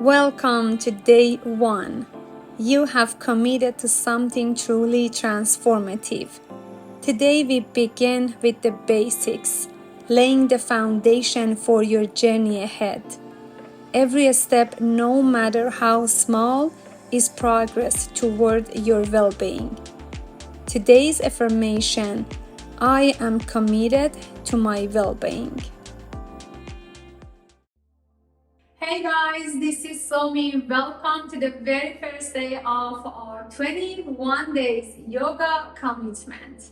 Welcome to day 1. You have committed to something truly transformative. Today we begin with the basics, laying the foundation for your journey ahead. Every step, no matter how small, is progress toward your well-being. Today's affirmation: I am committed to my well-being. Hey guys, this is Somi. Welcome to the very first day of our 21 days yoga commitment.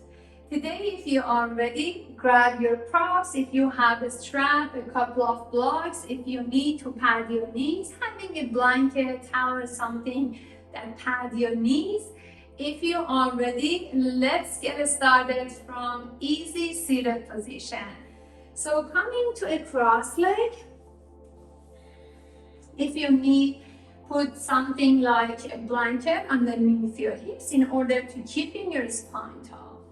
Today, if you are ready, grab your props. If you have a strap, a couple of blocks, if you need to pad your knees, having a blanket, towel or something that pad your knees. If you are ready, let's get started from easy seated position. So coming to a cross leg. If you need, put something like a blanket underneath your hips in order to keep your spine tall.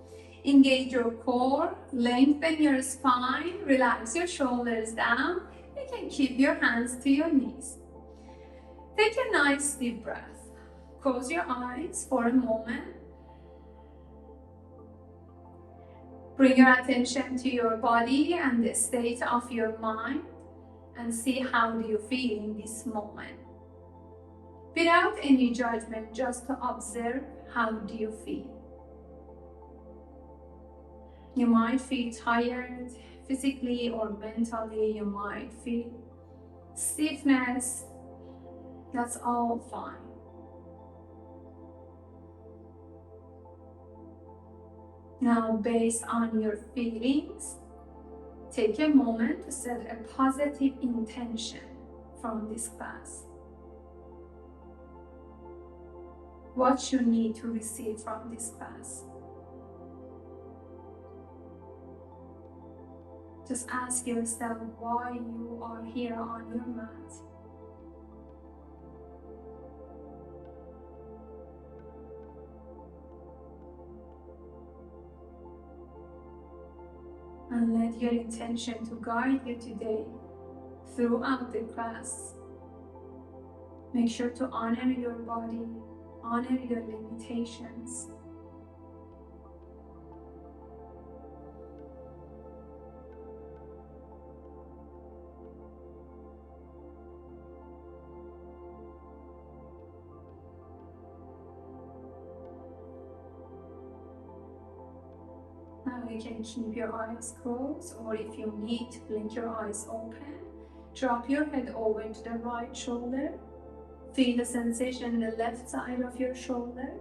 Engage your core, lengthen your spine, relax your shoulders down. You can keep your hands to your knees. Take a nice deep breath. Close your eyes for a moment. Bring your attention to your body and the state of your mind, and see how do you feel in this moment. Without any judgment, just to observe how do you feel. You might feel tired physically or mentally, you might feel stiffness. That's all fine. Now, based on your feelings, take a moment to set a positive intention from this class. What you need to receive from this class. Just ask yourself why you are here on your mat. And let your intention to guide you today throughout the class. Make sure to honor your body, honor your limitations. Now you can keep your eyes closed, or if you need to blink your eyes open, drop your head over to the right shoulder. Feel the sensation in the left side of your shoulder.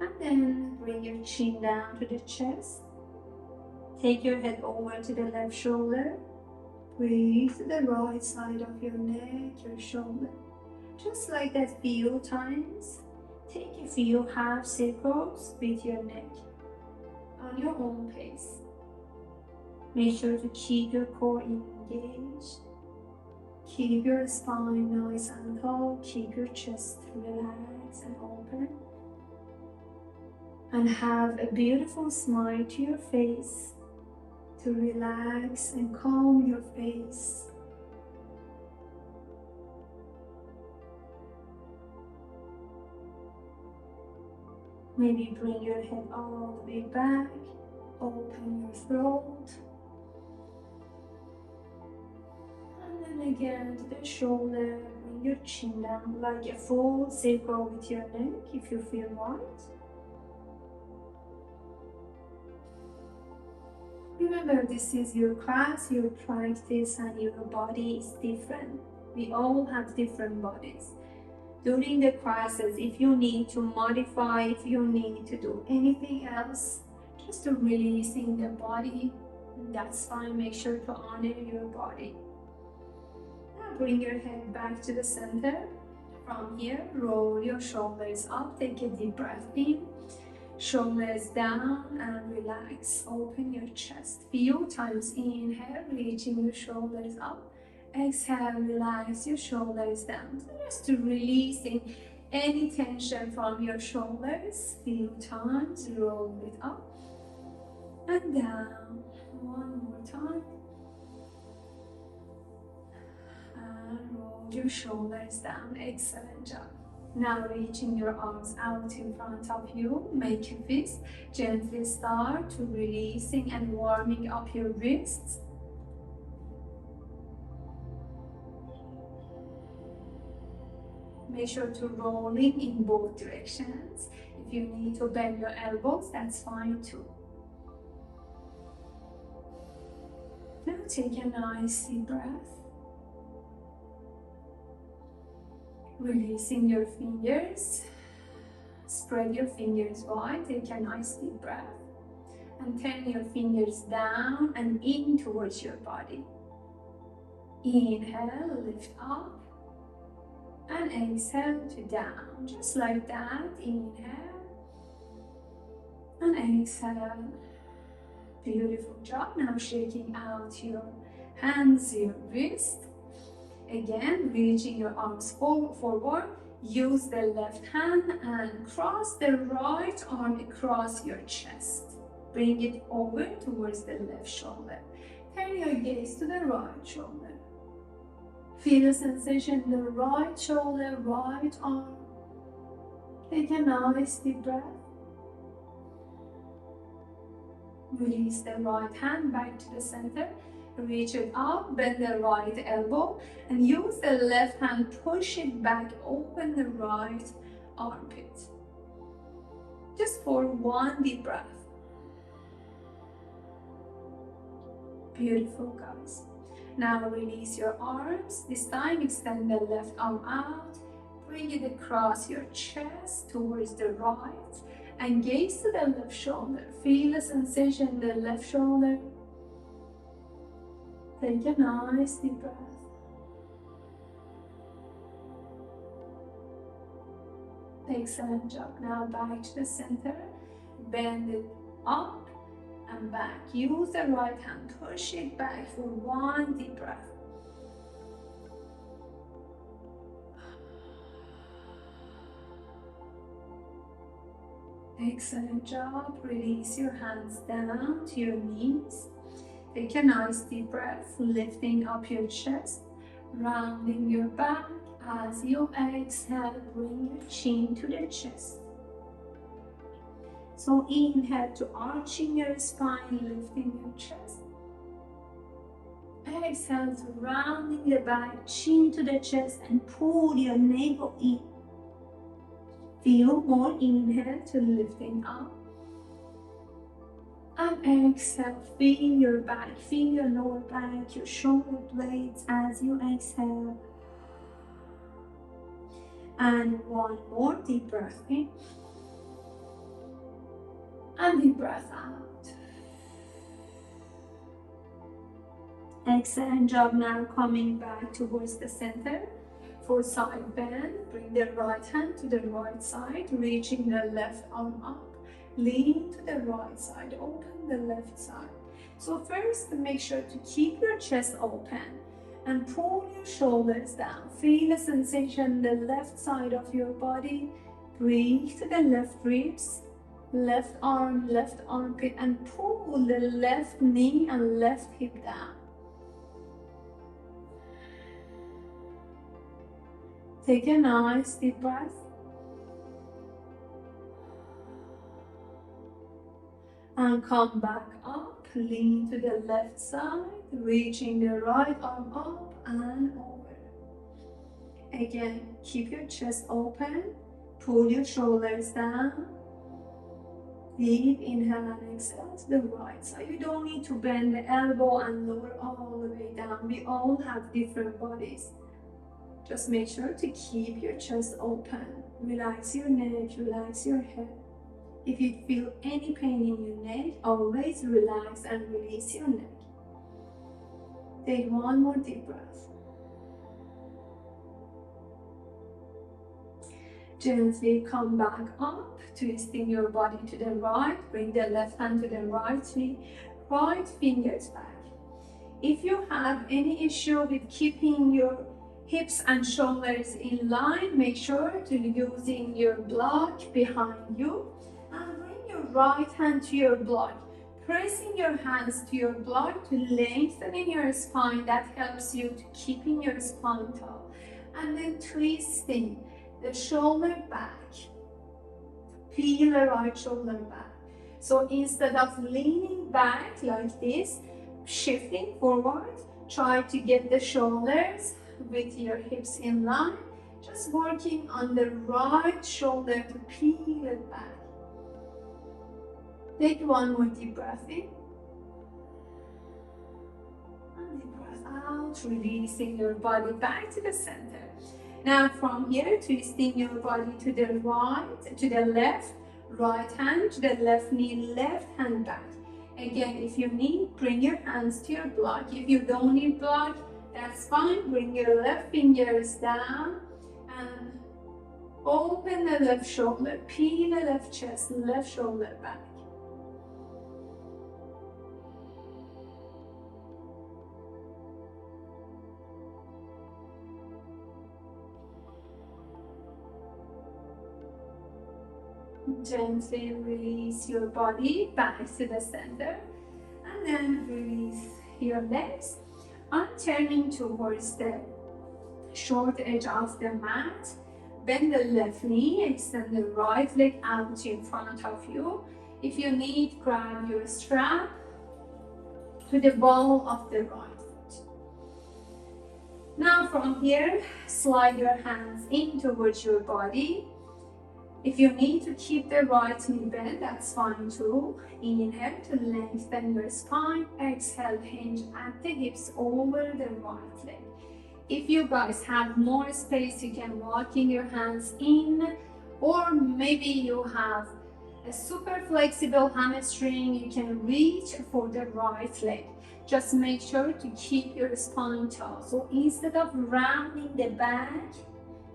And then bring your chin down to the chest. Take your head over to the left shoulder. Breathe to the right side of your neck, your shoulder. Just like that few times. Take a few half circles with your neck on your own pace. Make sure to keep your core engaged. Keep your spine nice and tall. Keep your chest relaxed and open. And have a beautiful smile to your face to relax and calm your face. Maybe bring your head all the way back, open your throat, and then again to the shoulder, bring your chin down like a full circle with your neck if you feel right. Remember, this is your class, your practice, and your body is different. We all have different bodies. During the classes, if you need to modify, if you need to do anything else, just to releasing the body, that's fine. Make sure to honor your body. Now bring your head back to the center. From here, roll your shoulders up. Take a deep breath in. Shoulders down and relax. Open your chest. Few times inhale, reaching your shoulders up. Exhale, relax your shoulders down. Just to releasing any tension from your shoulders. Few times, roll it up and down. One more time. your shoulders down. Excellent job. Now reaching your arms out in front of you, make a fist. Gently start to releasing and warming up your wrists. Make sure to rolling in both directions. If you need to bend your elbows, that's fine too. Now take a nice deep breath. Releasing your fingers. Spread your fingers wide. Take a nice deep breath. And turn your fingers down and in towards your body. Inhale, lift up. And exhale to down. Just like that. Inhale. And exhale. Beautiful job. Now shaking out your hands, your wrist. Again, reaching your arms forward. Use the left hand and cross the right arm across your chest. Bring it over towards the left shoulder. Turn your gaze to the right shoulder. Feel the sensation in the right shoulder, right arm. Take a nice deep breath. Release the right hand back to the center. Reach it up, bend the right elbow, and use the left hand, push it back, open the right armpit. Just for one deep breath. Beautiful, guys. Now release your arms. This time extend the left arm out. Bring it across your chest towards the right. And gaze to the left shoulder. Feel the sensation in the left shoulder. Take a nice deep breath. Excellent job. Now back to the center. Bend it up and back. Use the right hand. Push it back for one deep breath. Excellent job. Release your hands down to your knees. Take a nice deep breath, lifting up your chest, rounding your back. As you exhale, bring your chin to the chest. So inhale to arching your spine, lifting your chest. Exhale to rounding the back, chin to the chest, and pull your navel in. Feel more inhale to lifting up. And exhale, feel your back, feel your lower back, your shoulder blades as you exhale. And one more deep breath in. And deep breath out. Excellent job. Now coming back towards the center. For side bend, bring the right hand to the right side, reaching the left arm up. Lean to the right side, open the left side. So first, make sure to keep your chest open and pull your shoulders down. Feel the sensation the left side of your body. Breathe to the left ribs, left arm, left armpit, and pull the left knee and left hip down. Take a nice deep breath. And come back up, lean to the left side, reaching the right arm up and over. Again, keep your chest open, pull your shoulders down. Deep inhale and exhale to the right side. You don't need to bend the elbow and lower all the way down. We all have different bodies. Just make sure to keep your chest open. Relax your neck, relax your head. If you feel any pain in your neck, always relax and release your neck. Take one more deep breath. Gently come back up, twisting your body to the right. Bring the left hand to the right knee, right fingers back. If you have any issue with keeping your hips and shoulders in line, make sure to using your block behind you. And bring your right hand to your block, pressing your hands to your block to lengthen your spine. That helps you to keeping your spine tall. and then twisting the shoulder back. Peel the right shoulder back. So instead of leaning back like this, shifting forward, try to get the shoulders with your hips in line. Just working on the right shoulder to peel it back. Take one more deep breath in. And deep breath out, releasing your body back to the center. Now from here, twisting your body to the right, to the left, right hand to the left knee, left hand back. Again, if you need, bring your hands to your block. If you don't need block, that's fine. Bring your left fingers down and open the left shoulder, peel the left chest, left shoulder back. Gently release your body back to the center and then release your legs. I'm turning towards the short edge of the mat. Bend the left knee, extend the right leg out in front of you. If you need, grab your strap to the ball of the right foot. Now from here, slide your hands in towards your body. If you need to keep the right knee bent, that's fine too. Inhale to lengthen your spine. Exhale, hinge at the hips over the right leg. If you guys have more space, you can walk in your hands in, or maybe you have a super flexible hamstring, you can reach for the right leg. Just make sure to keep your spine tall. So instead of rounding the back,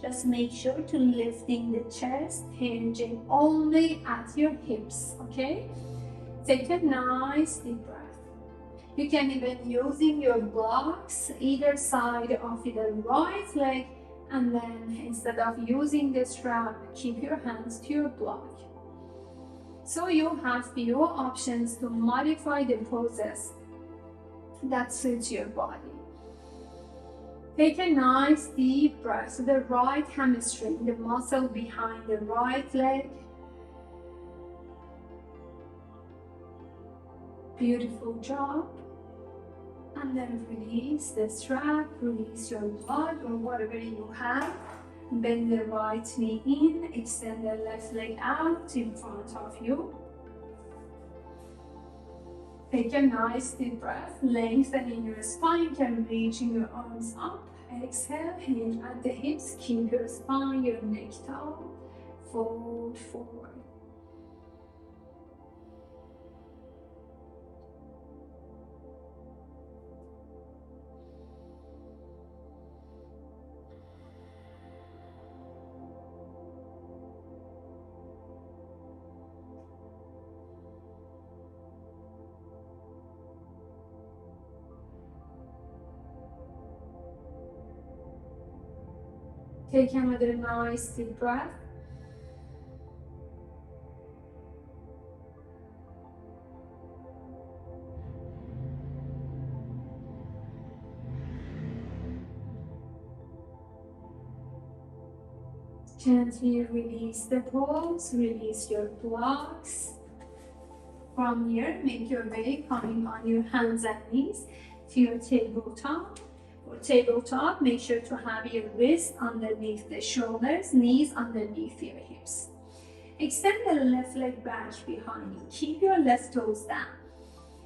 just make sure to lifting the chest, hinging only at your hips, okay? Take a nice deep breath. You can even using your blocks either side of the right leg, and then instead of using the strap, keep your hands to your block. So you have few options to modify the poses that suits your body. Take a nice deep breath to the right hamstring, the muscle behind the right leg. Beautiful job. And then release the strap, release your blood or whatever you have. Bend the right knee in, extend the left leg out in front of you. Take a nice deep breath, lengthening your spine, can reaching your arms up. Exhale, hinge at the hips, keep your spine, your neck tall, fold forward. Take another nice deep breath. Gently release the pose, release your blocks. From here, make your way coming on your hands and knees to your tabletop. For tabletop, make sure to have your wrists underneath the shoulders, knees underneath your hips. Extend the left leg back behind you. Keep your left toes down.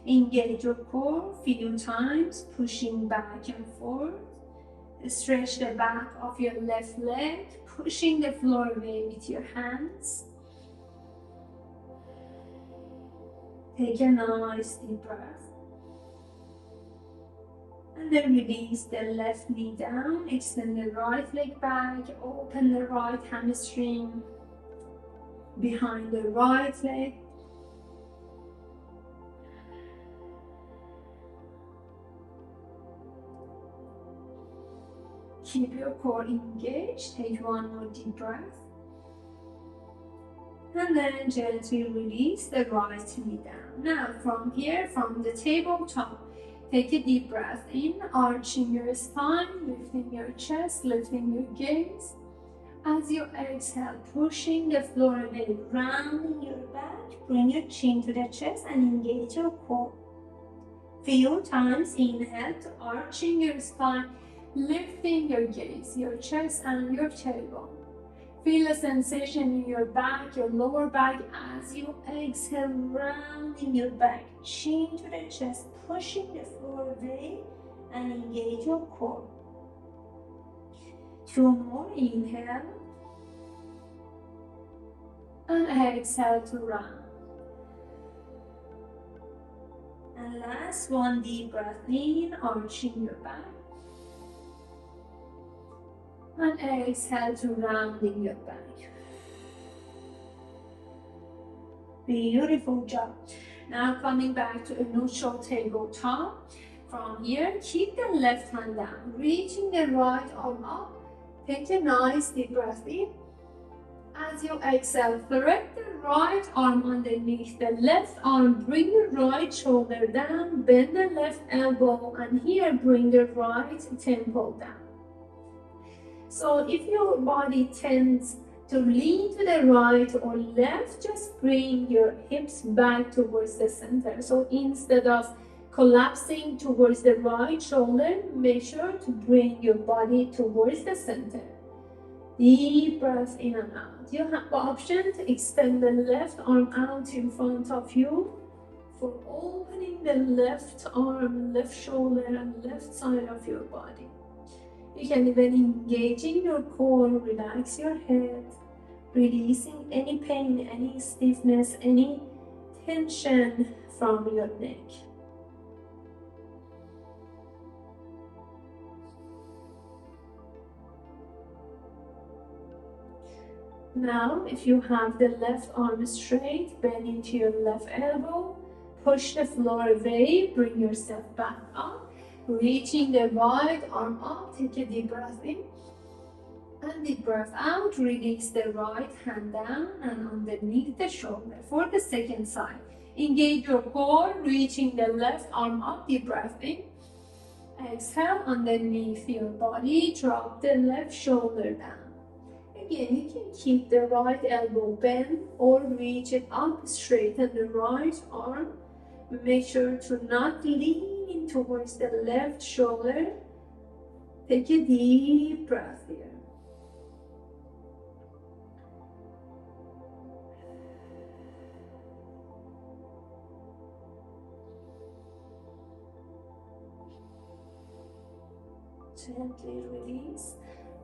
Engage your core a few times, pushing back and forth. Stretch the back of your left leg, pushing the floor away with your hands. Take a nice deep breath. And then release the left knee down, extend the right leg back, open the right hamstring behind the right leg. Keep your core engaged, take one more deep breath. And then gently release the right knee down. Now from here, from the tabletop, Take a deep breath in, arching your spine, lifting your chest, lifting your gaze. As you exhale, pushing the floor away, rounding your back, bring your chin to the chest and engage your core. Few times, inhale to arching your spine, lifting your gaze, your chest and your tailbone. Feel a sensation in your back, your lower back, as you exhale, rounding your back, chin to the chest, pushing the floor away and engage your core. 2 more, inhale and exhale to round. And last one, deep breath in, arching your back. And exhale to rounding your back. Beautiful job. Now coming back to a neutral tabletop. From here, keep the left hand down, reaching the right arm up. Take a nice deep breath in. As you exhale, thread the right arm underneath the left arm. Bring the right shoulder down, bend the left elbow, and here bring the right temple down. So if your body tends to lean to the right or left, just bring your hips back towards the center. So instead of collapsing towards the right shoulder, make sure to bring your body towards the center. Deep breath in and out. You have the option to extend the left arm out in front of you for opening the left arm, left shoulder, and left side of your body. You can even engage in your core, relax your head, releasing any pain, any stiffness, any tension from your neck. Now, if you have the left arm straight, bend into your left elbow, push the floor away, bring yourself back up. Reaching the right arm up, take a deep breath in and deep breath out. Release the right hand down and underneath the shoulder. For the second side, engage your core, reaching the left arm up, deep breath in. Exhale underneath your body, drop the left shoulder down. Again, you can keep the right elbow bent or reach it up, straighten the right arm. Make sure to not lean towards the left shoulder. Take a deep breath here. Gently release.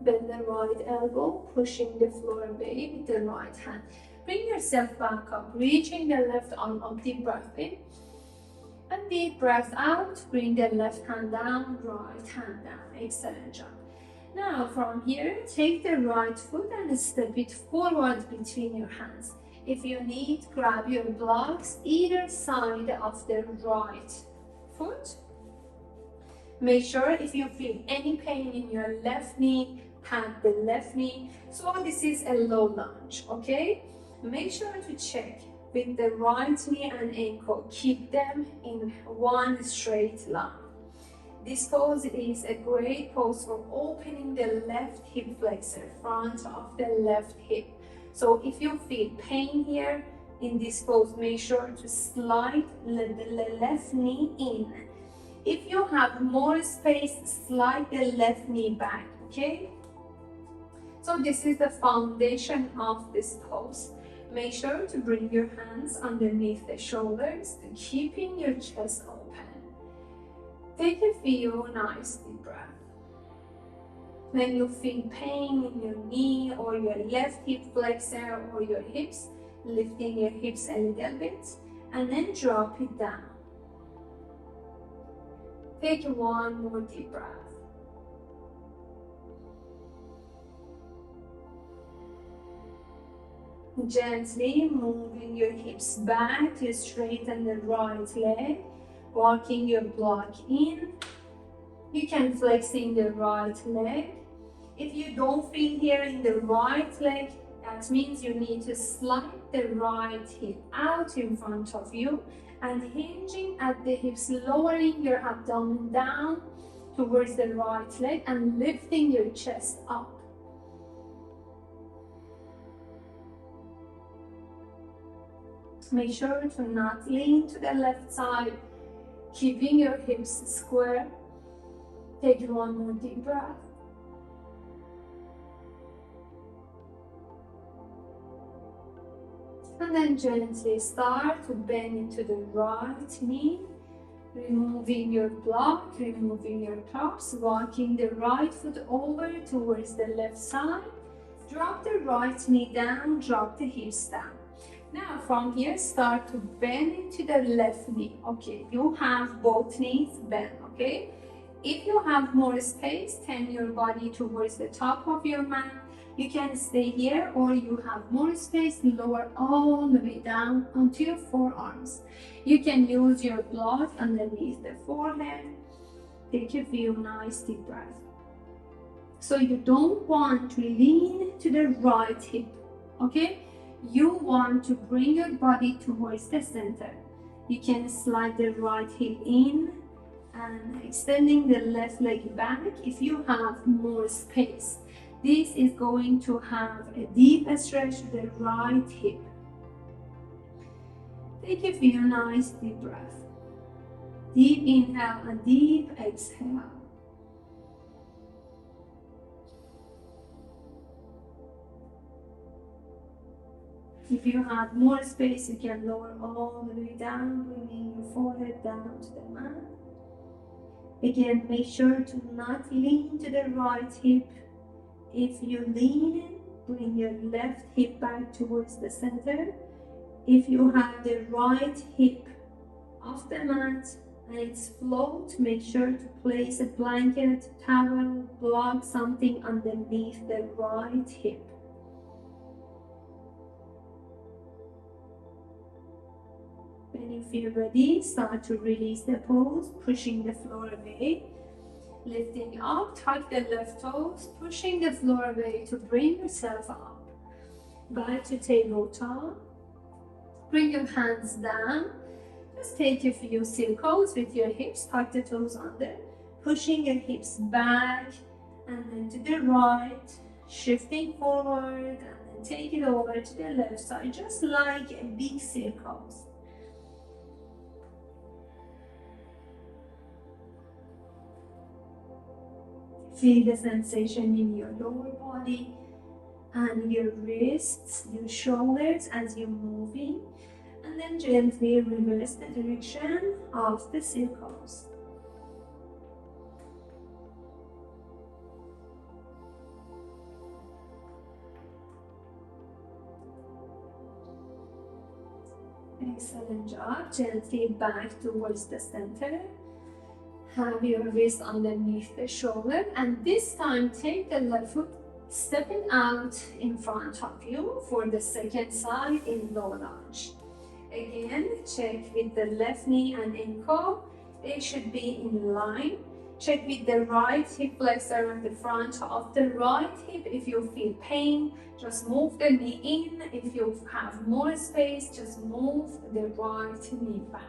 Bend the right elbow, pushing the floor away with the right hand. Bring yourself back up, reaching the left arm up, deep breath in. And deep breath out, bring the left hand down, right hand down. Excellent job. Now from here, take the right foot and step it forward between your hands. If you need, grab your blocks either side of the right foot. Make sure if you feel any pain in your left knee, pat the left knee. So this is a low lunge, okay? Make sure to check with the right knee and ankle. Keep them in one straight line. This pose is a great pose for opening the left hip flexor, front of the left hip. So if you feel pain here in this pose, make sure to slide the left knee in. If you have more space, slide the left knee back, okay? So this is the foundation of this pose. Make sure to bring your hands underneath the shoulders, keeping your chest open. Take a few nice deep breaths. When you feel pain in your knee or your left hip flexor or your hips, lifting your hips a little bit and then drop it down. Take one more deep breath. Gently moving your hips back to straighten the right leg, walking your block in. You can flex in the right leg. If you don't feel here in the right leg, that means you need to slide the right hip out in front of you and hinging at the hips, lowering your abdomen down towards the right leg and lifting your chest up. Make sure to not lean to the left side, keeping your hips square. Take one more deep breath. And then gently start to bend into the right knee, removing your block, removing your props, walking the right foot over towards the left side. Drop the right knee down, drop the hips down. Now from here, start to bend into the left knee. Okay, you have both knees bent, okay? If you have more space, turn your body towards the top of your mat. You can stay here, or you have more space, lower all the way down onto your forearms. You can use your block underneath the forehead. Take a few nice deep breaths. So you don't want to lean to the right hip, okay? You want to bring your body towards the center. You can slide the right hip in and extending the left leg back if you have more space. This is going to have a deep stretch to the right hip. Take a few nice deep breaths. Deep inhale and deep exhale. If you have more space, you can lower all the way down, bringing your forehead down to the mat. Again, make sure to not lean to the right hip. If you lean, bring your left hip back towards the center. If you have the right hip off the mat and it's float, make sure to place a blanket, towel, block, something underneath the right hip. When you feel ready, start to release the pose, pushing the floor away. Lifting up, tuck the left toes, pushing the floor away to bring yourself up. Back to tabletop. Bring your hands down. Just take a few circles with your hips, tuck the toes under, pushing your hips back and then to the right, shifting forward and then take it over to the left side, just like big circles. Feel the sensation in your lower body and your wrists, your shoulders as you're moving, and then gently reverse the direction of the circles. Excellent job. Gently back towards the center. Have your wrist underneath the shoulder, and this time take the left foot stepping out in front of you for the second side in low lunge. Again, check with the left knee and ankle. They should be in line. Check with the right hip flexor at the front of the right hip. If you feel pain, just move the knee in. If you have more space, just move the right knee back.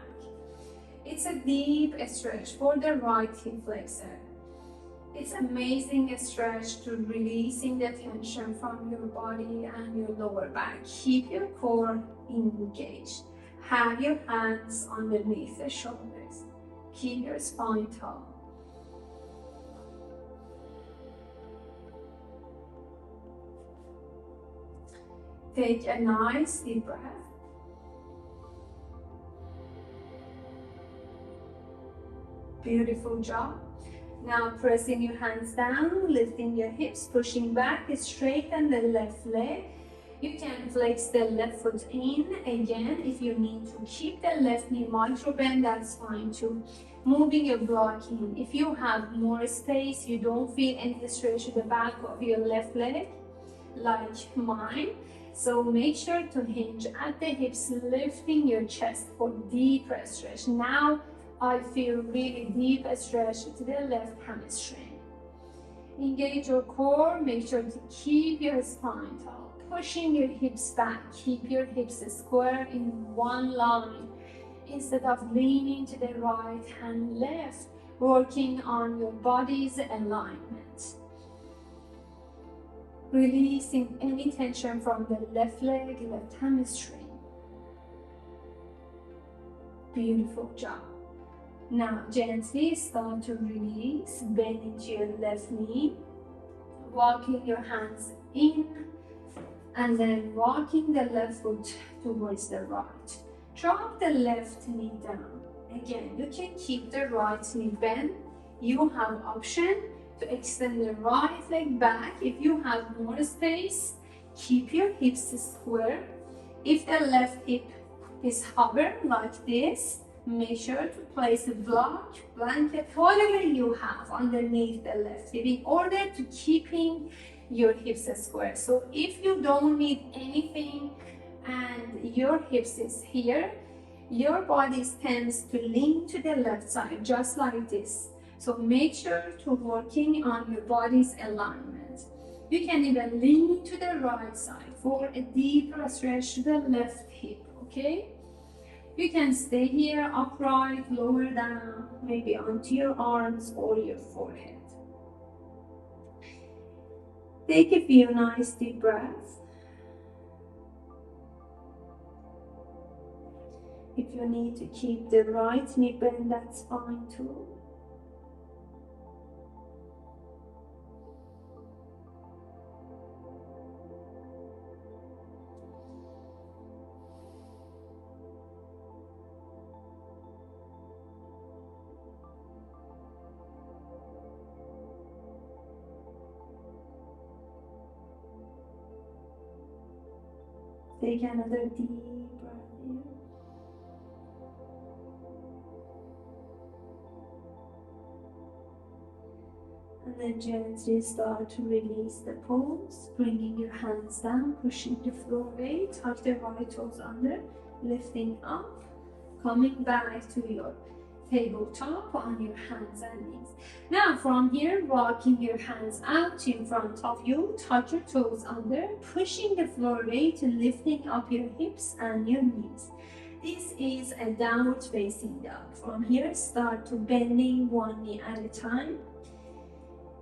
It's a deep stretch for the right hip flexor. It's amazing stretch to releasing the tension from your body and your lower back. Keep your core engaged. Have your hands underneath the shoulders. Keep your spine tall. Take a nice deep breath. Beautiful job. Now pressing your hands down, lifting your hips, pushing back, straighten the left leg. You can flex the left foot in. Again, if you need to keep the left knee micro bend, that's fine too. Moving your block in. If you have more space, you don't feel any stretch to the back of your left leg, like mine. So make sure to hinge at the hips, lifting your chest for deeper stretch. Now I feel really deep stretch to the left hamstring. Engage your core, make sure to keep your spine tall. Pushing your hips back, keep your hips square in one line. instead of leaning to the right and left, working on your body's alignment. Releasing any tension from the left leg, left hamstring. Beautiful job. Now gently start to release, bend into your left knee, walking your hands in, and then walking the left foot towards the right. Drop the left knee down. Again, you can keep the right knee bent. You have option to extend the right leg back. If you have more space, keep your hips square. If the left hip is hover like this, make sure to place a block, blanket, whatever you have underneath the left hip in order to keeping your hips square. So if you don't need anything and your hips is here, your body tends to lean to the left side, just like this. So make sure to working on your body's alignment. You can even lean to the right side for a deeper stretch to the left hip, okay? You can stay here upright, lower down, maybe onto your arms or your forehead. Take a few nice deep breaths. If you need to keep the right knee bent, that's fine too. Take another deep breath in. And then gently start to release the palms, bringing your hands down, pushing the floor weight, tuck the right toes under, lifting up, coming back to your tabletop on your hands and knees. Now from here, walking your hands out in front of you, tuck your toes under, pushing the floor weight, lifting up your hips and your knees. This is a downward facing dog. From here, start to bending one knee at a time.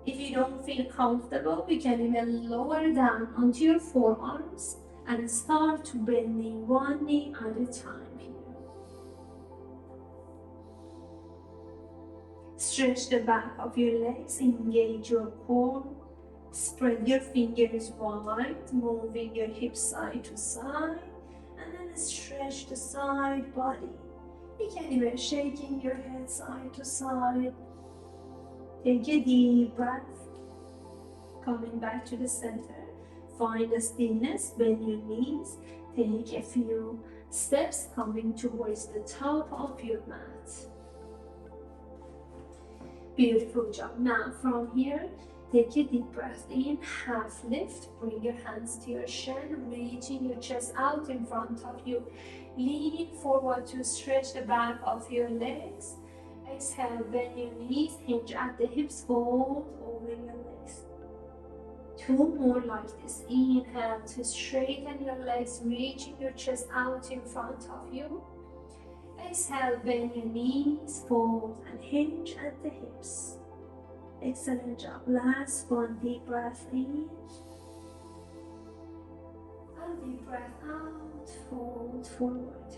If you don't feel comfortable, you can even lower down onto your forearms and start to bending one knee at a time here. Stretch the back of your legs, engage your core, spread your fingers wide, moving your hips side to side, and then stretch the side body. You can even shaking your head side to side. Take a deep breath, coming back to the center. Find a stillness, bend your knees, take a few steps coming towards the top of your mat. Beautiful job. Now from here, take a deep breath in, half lift, bring your hands to your shin, reaching your chest out in front of you. Lean forward to stretch the back of your legs. Exhale, bend your knees, hinge at the hips, fold over your legs. Two more like this. Inhale to straighten your legs, reaching your chest out in front of you. Exhale, bend your knees, fold and hinge at the hips. Excellent job. Last one, deep breath in. And deep breath out, fold forward.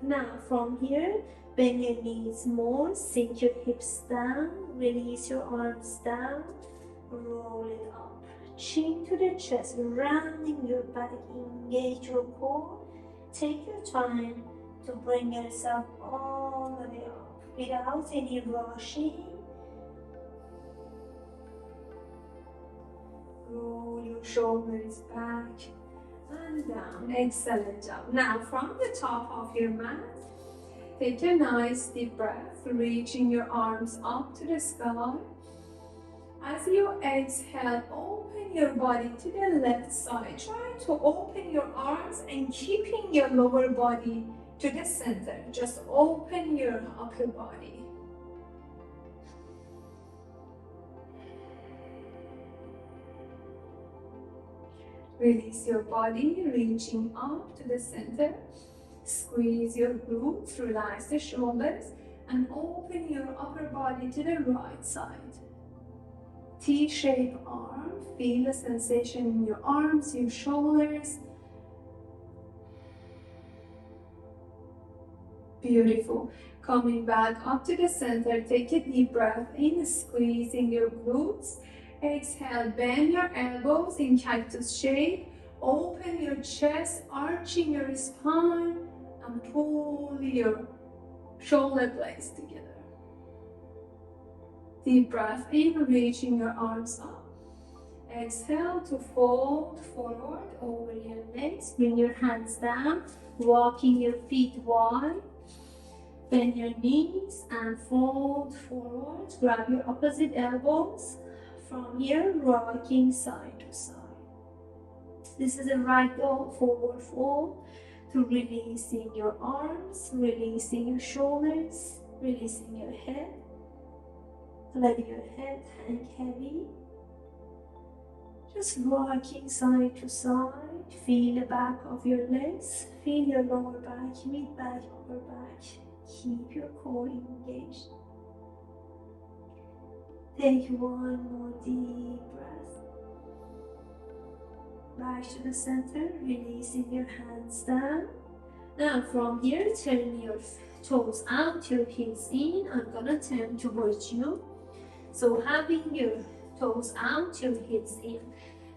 Now from here, bend your knees more, sink your hips down, release your arms down, roll it up. Chin to the chest, rounding your back, engage your core. Take your time to bring yourself all the way up without any rushing. Roll your shoulders back and down. Excellent job. Now from the top of your mat, take a nice deep breath, reaching your arms up to the sky. As you exhale, open your body to the left side. Try to open your arms and keeping your lower body to the center. Just open your upper body. Release your body, reaching up to the center. Squeeze your glutes, relax the shoulders, and open your upper body to the right side. T-shaped arm, feel the sensation in your arms, your shoulders. Beautiful. Coming back up to the center, take a deep breath in, squeezing your glutes. Exhale, bend your elbows in cactus shape. Open your chest, arching your spine, and pull your shoulder blades together. Deep breath in, reaching your arms up. Exhale to fold forward over your legs. Bring your hands down, walking your feet wide. Bend your knees and fold forward. Grab your opposite elbows. From here, rocking side to side. This is a ragdoll forward fold to releasing your arms, releasing your shoulders, releasing your head. Let your head hang heavy. Just rocking side to side. Feel the back of your legs. Feel your lower back, mid back, upper back. Keep your core engaged. Take one more deep breath. Back to the center, releasing your hands down. Now from here, turn your toes out, your heels in. I'm gonna turn towards you. So having your toes out, your hips in.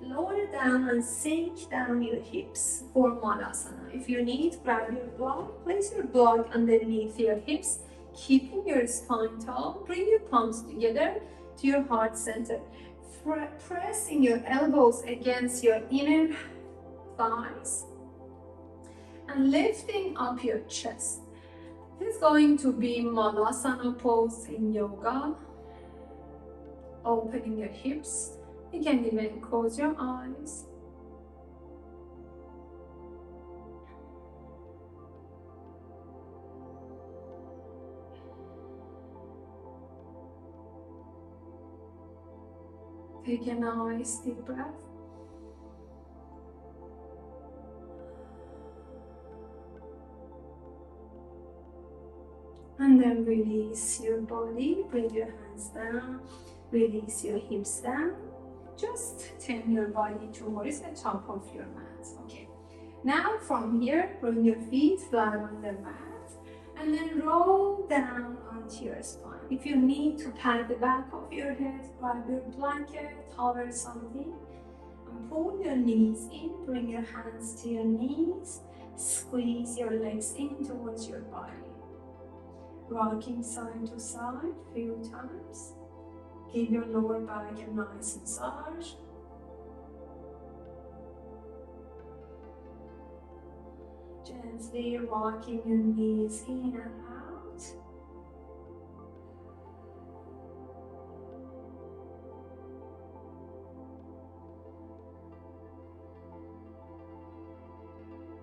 Lower down and sink down your hips for Malasana. If you need, grab your block, place your block underneath your hips, keeping your spine tall. Bring your palms together to your heart center. Pressing your elbows against your inner thighs and lifting up your chest. This is going to be Malasana pose in yoga. Opening your hips. You can even close your eyes. Take a nice deep breath. And then release your body. Bring your hands down. Release your hips down. Just turn your body towards the top of your mat. Okay. Now from here, bring your feet flat on the mat and then roll down onto your spine. If you need to pat the back of your head, grab your blanket, cover something, and pull your knees in. Bring your hands to your knees. Squeeze your legs in towards your body. Rocking side to side a few times. Give your lower back a nice massage. Gently rocking your knees in and out.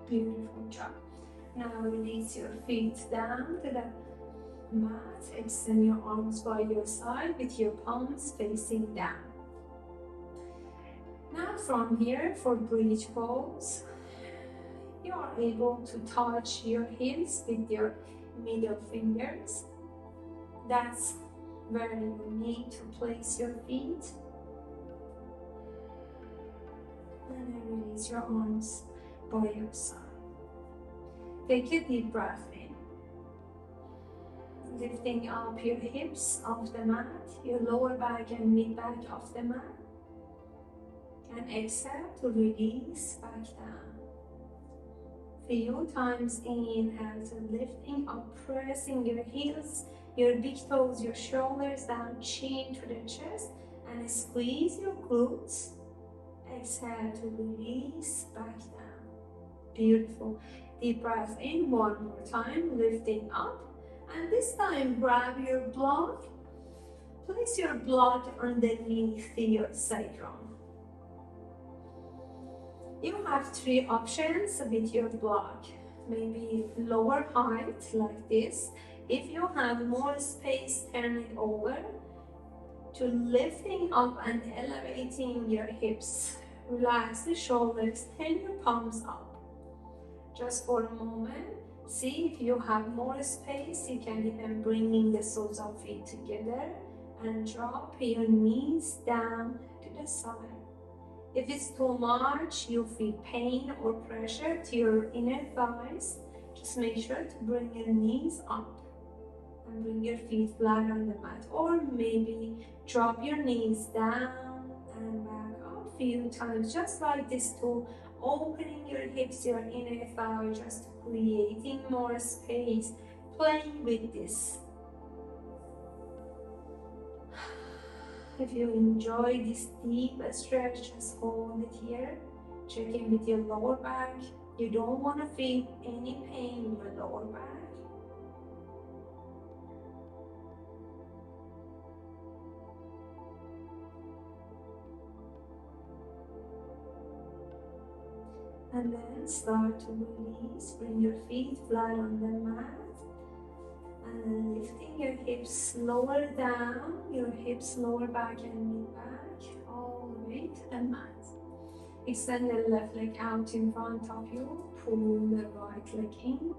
Beautiful job. Now release your feet down to the mat. Extend your arms by your side with your palms facing down. Now from here for bridge pose, you are able to touch your heels with your middle fingers. That's where you need to place your feet. And then release your arms by your side. Take a deep breath in. Lifting up your hips off the mat, your lower back and mid back off the mat. And exhale to release back down. Few times in and lifting up, pressing your heels, your big toes, your shoulders down, chin to the chest, and squeeze your glutes. Exhale to release back down. Beautiful. Deep breath in one more time, lifting up. And this time, grab your block. Place your block underneath your sacrum. You have three options with your block. Maybe lower height like this. If you have more space, turn it over to lifting up and elevating your hips. Relax the shoulders, turn your palms up. Just for a moment, See if you have more space, you can even bring the soles of feet together and drop your knees down to the side. If it's too much, you feel pain or pressure to your inner thighs, just make sure to bring your knees up and bring your feet flat on the mat, or maybe drop your knees down and back up a few times, just like this, to opening your hips, your inner thigh, just creating more space, playing with this. If you enjoy this deep stretch, just hold it here. Check in with your lower back. You don't want to feel any pain in your lower back. And then start to release. Bring your feet flat on the mat. And lifting your hips lower down, your hips lower back and mid back, all the way to the mat. Extend the left leg out in front of you, pull the right leg in,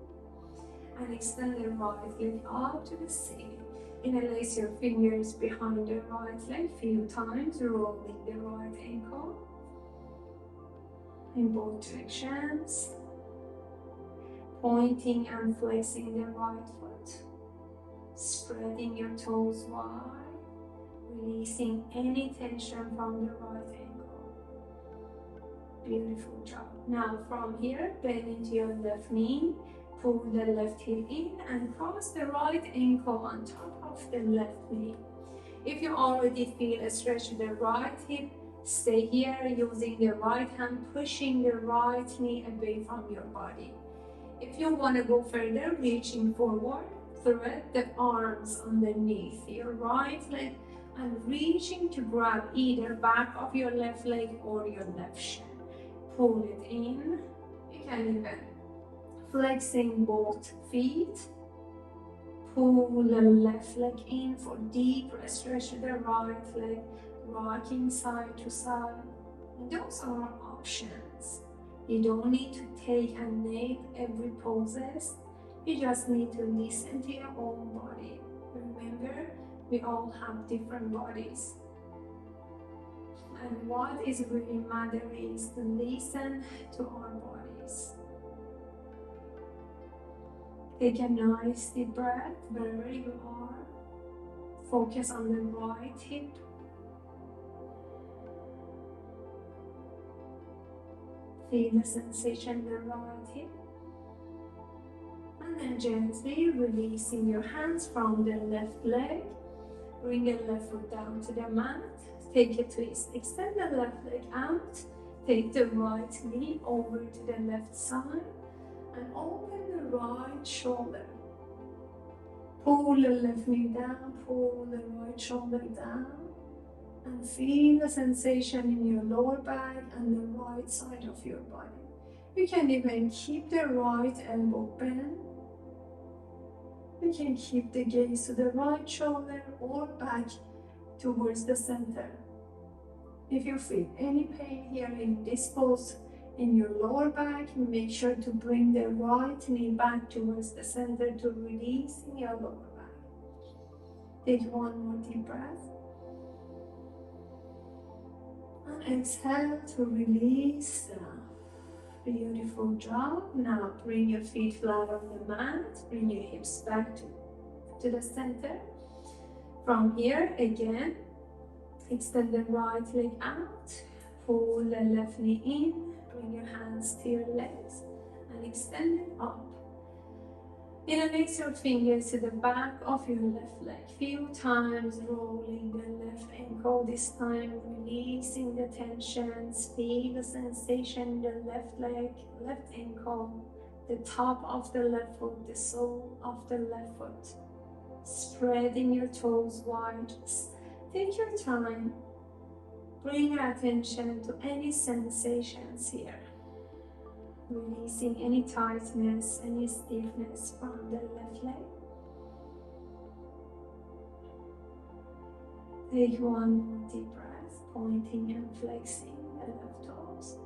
and extend the right leg up to the ceiling. Interlace your fingers behind the right leg a few times, rolling the right ankle in both directions, pointing and flexing the right foot, spreading your toes wide, releasing any tension from the right ankle. Beautiful job. Now from here, bend into your left knee, pull the left hip in and cross the right ankle on top of the left knee. If you already feel a stretch in the right hip, stay here using the right hand, pushing the right knee away from your body. If you want to go further, reaching forward, thread the arms underneath your right leg and reaching to grab either back of your left leg or your left shin. Pull it in. You can even flexing both feet. Pull the left leg in for deeper stretch to the right leg, rocking side to side. Those are options. You don't need to take and nail every poses. You just need to listen to your own body. Remember, we all have different bodies. And what is really mattering is to listen to our bodies. Take a nice deep breath wherever you are. Focus on the right hip. Feel the sensation in the right hip. And then gently releasing your hands from the left leg. Bring the left foot down to the mat. Take a twist. Extend the left leg out. Take the right knee over to the left side. And open the right shoulder. Pull the left knee down. Pull the right shoulder down. And feel the sensation in your lower back and the right side of your body. You can even keep the right elbow bent. You can keep the gaze to the right shoulder or back towards the center. If you feel any pain here in this pose in your lower back, make sure to bring the right knee back towards the center to release in your lower back. Take one more deep breath. And exhale to release. Beautiful job. Now bring your feet flat on the mat. Bring your hips back to the center. From here, again, extend the right leg out. Pull the left knee in. Bring your hands to your legs and extend it up. Interlace your fingers to the back of your left leg. Few times rolling the left ankle. This time releasing the tensions. Feel the sensation in the left leg, left ankle, the top of the left foot, the sole of the left foot. Spreading your toes wide. Just take your time. Bring your attention to any sensations here. Releasing any tightness, any stiffness from the left leg. Take one more deep breath, pointing and flexing the left toes.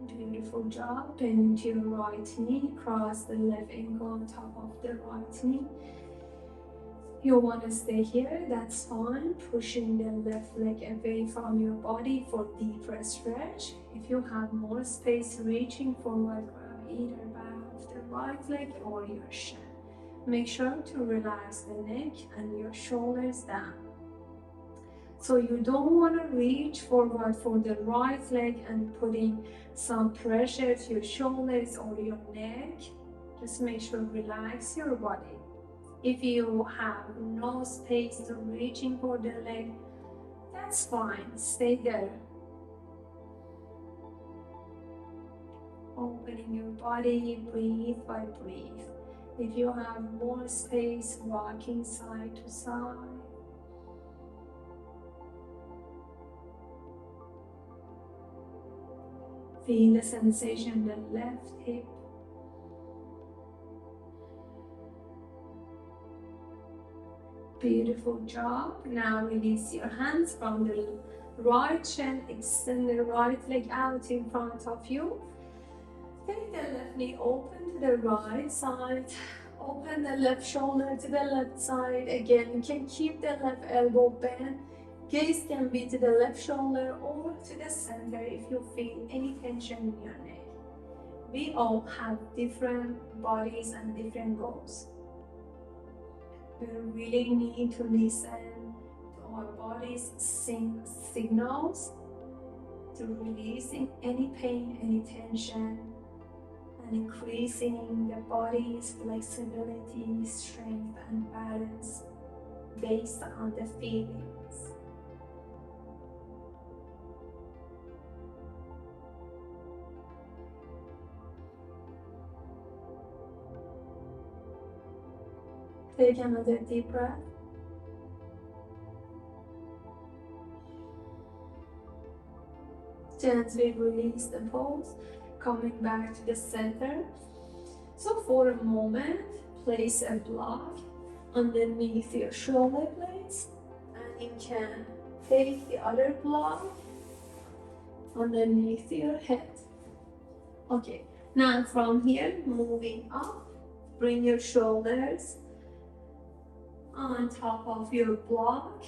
Beautiful job. Bend your right knee, cross the left ankle on top of the right knee. You want to stay here, that's fine. Pushing the left leg away from your body for deeper stretch. If you have more space, reaching forward, grab either back of the right leg or your shin. Make sure to relax the neck and your shoulders down. So you don't want to reach forward for the right leg and putting some pressure to your shoulders or your neck. Just make sure to relax your body. If you have no space to reaching for the leg, that's fine, stay there. Opening your body, breathe by breathe. If you have more space, rocking side to side. Feel the sensation in the left hip. Beautiful job. Now release your hands from the right shin. Extend the right leg out in front of you. Take the left knee open to the right side. Open the left shoulder to the left side. Again, you can keep the left elbow bent. Gaze can be to the left shoulder or to the center if you feel any tension in your neck. We all have different bodies and different goals. We really need to listen to our body's signals to releasing any pain, any tension, and increasing the body's flexibility, strength, and balance based on the feelings. Take another deep breath. Gently release the pulse, coming back to the center. So for a moment, place a block underneath your shoulder blades, and you can take the other block underneath your head. Okay, now from here, moving up, bring your shoulders on top of your block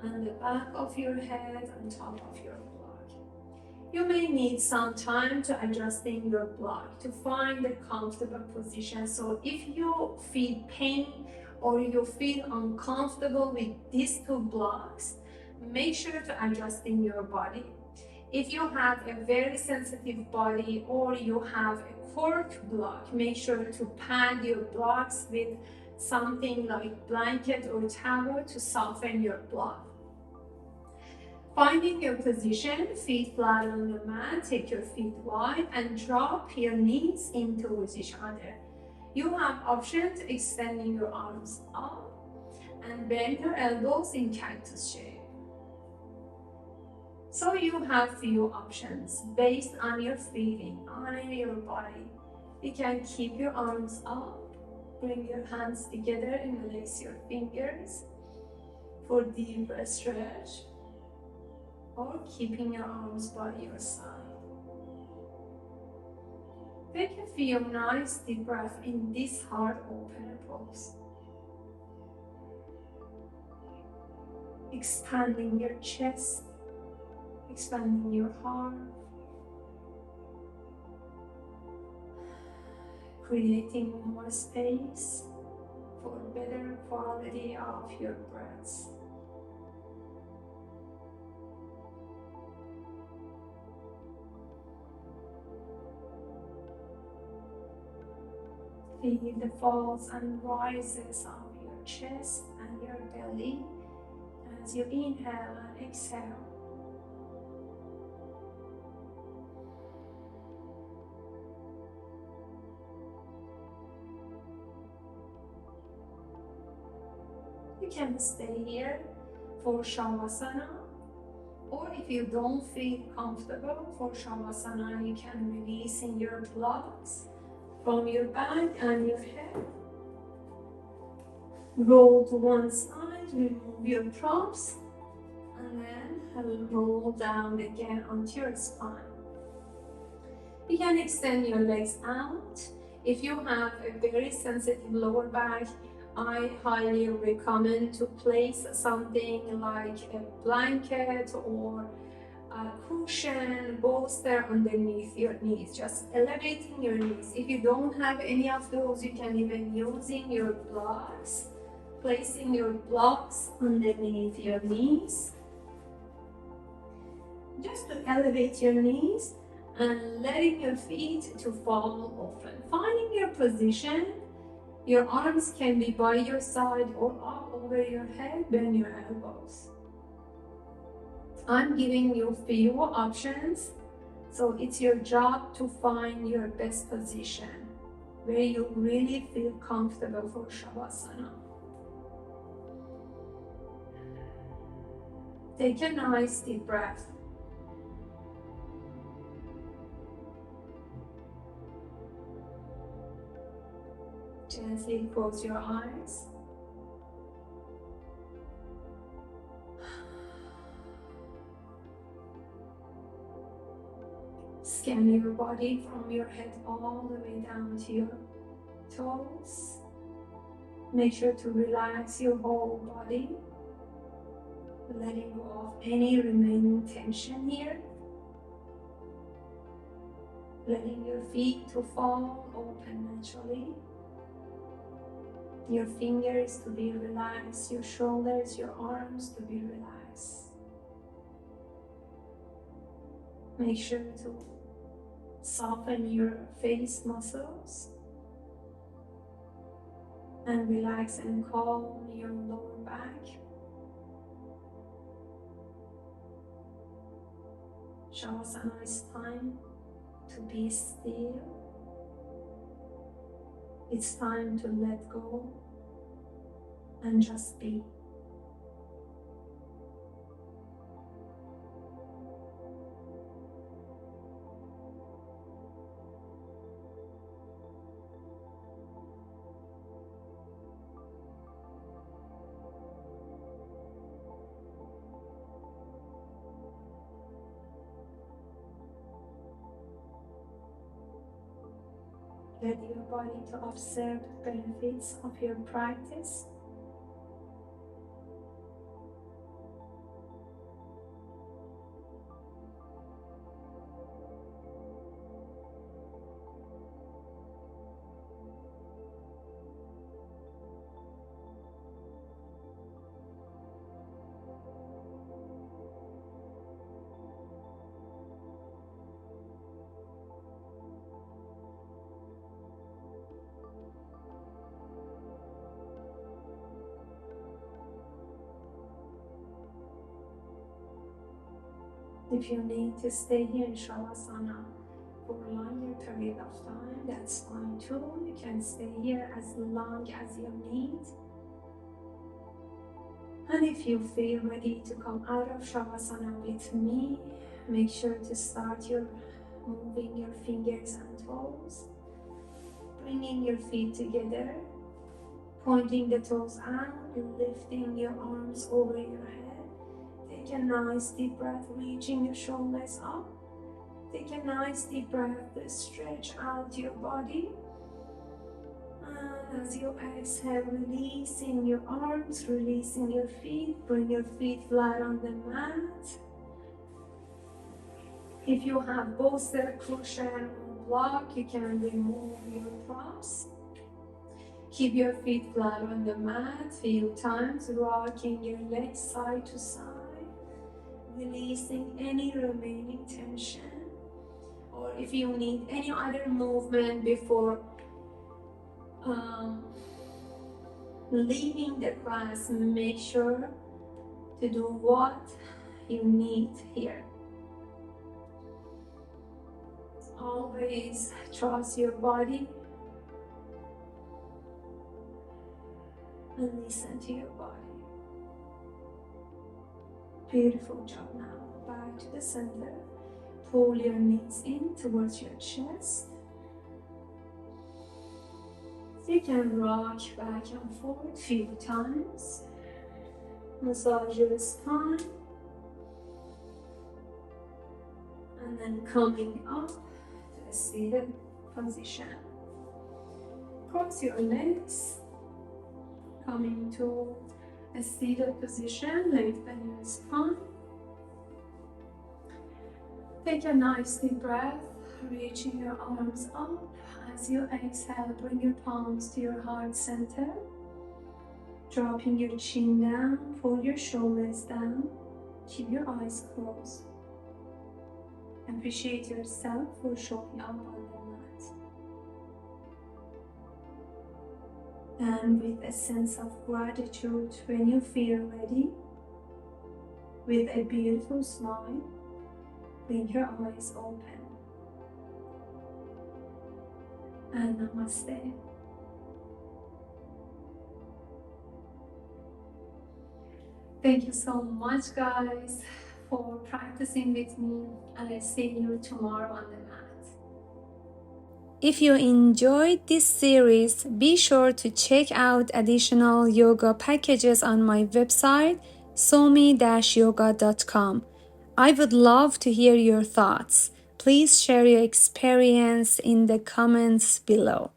and the back of your head on top of your block. You may need some time to adjusting your block to find a comfortable position. So if you feel pain or you feel uncomfortable with these two blocks, make sure to adjusting your body. If you have a very sensitive body or you have a cork block, make sure to pad your blocks with something like blanket or towel to soften your block. Finding your position, feet flat on the mat, take your feet wide and drop your knees in towards each other. You have options extending your arms up and bend your elbows in cactus shape. So you have few options based on your feeling, honor your body. You can keep your arms up. Bring your hands together and release your fingers for deeper stretch, or keeping your arms by your side. Take a few nice deep breaths in this heart opener pose. Expanding your chest, expanding your heart, creating more space for better quality of your breaths. Feel the falls and rises of your chest and your belly as you inhale and exhale. You can stay here for Shavasana, or if you don't feel comfortable for Shavasana, you can release in your blocks from your back and your head. Roll to one side, remove your props, and then roll down again onto your spine. You can extend your legs out. If you have a very sensitive lower back, I highly recommend to place something like a blanket or a cushion, bolster underneath your knees, just elevating your knees. If you don't have any of those, you can even using your blocks, placing your blocks underneath your knees, just to elevate your knees and letting your feet to fall open. Finding your position, your arms can be by your side or up over your head, bend your elbows. I'm giving you few options, so it's your job to find your best position where you really feel comfortable for Shavasana. Take a nice deep breath. Gently close your eyes. Scan your body from your head all the way down to your toes. Make sure to relax your whole body, letting go of any remaining tension here. Letting your feet to fall open naturally. Your fingers to be relaxed, your shoulders, your arms to be relaxed. Make sure to soften your face muscles and relax and calm your lower back. Shavasana is time to be still. It's time to let go and just be. Let your body to observe the benefits of your practice. If you need to stay here in Shavasana for a longer period of time, that's fine too. You can stay here as long as you need. And if you feel ready to come out of Shavasana with me, make sure to start moving your fingers and toes, bringing your feet together, pointing the toes out, lifting your arms over your head. Take a nice deep breath, reaching your shoulders up. Take a nice deep breath to stretch out your body. And as you exhale, releasing your arms, releasing your feet. Bring your feet flat on the mat. If you have bolster, cushion, or block, you can remove your props. Keep your feet flat on the mat, few times, rocking your legs side to side. Releasing any remaining tension, or if you need any other movement before leaving the class, make sure to do what you need here. Always trust your body and listen to your body. Beautiful job. Now back to the center. Pull your knees in towards your chest. You can rock back and forth a few times. Massage your spine. And then coming up to a seated position. Cross your legs, come into a seated position, lengthen your spine. Take a nice deep breath, reaching your arms up. As you exhale, bring your palms to your heart center. Dropping your chin down, pull your shoulders down, keep your eyes closed. Appreciate yourself for showing up on the mat. And with a sense of gratitude, when you feel ready, with a beautiful smile, bring your eyes open. And namaste. Thank you so much, guys, for practicing with me, and I'll see you tomorrow on the mat. If you enjoyed this series, be sure to check out additional yoga packages on my website, somi-yoga.com. I would love to hear your thoughts. Please share your experience in the comments below.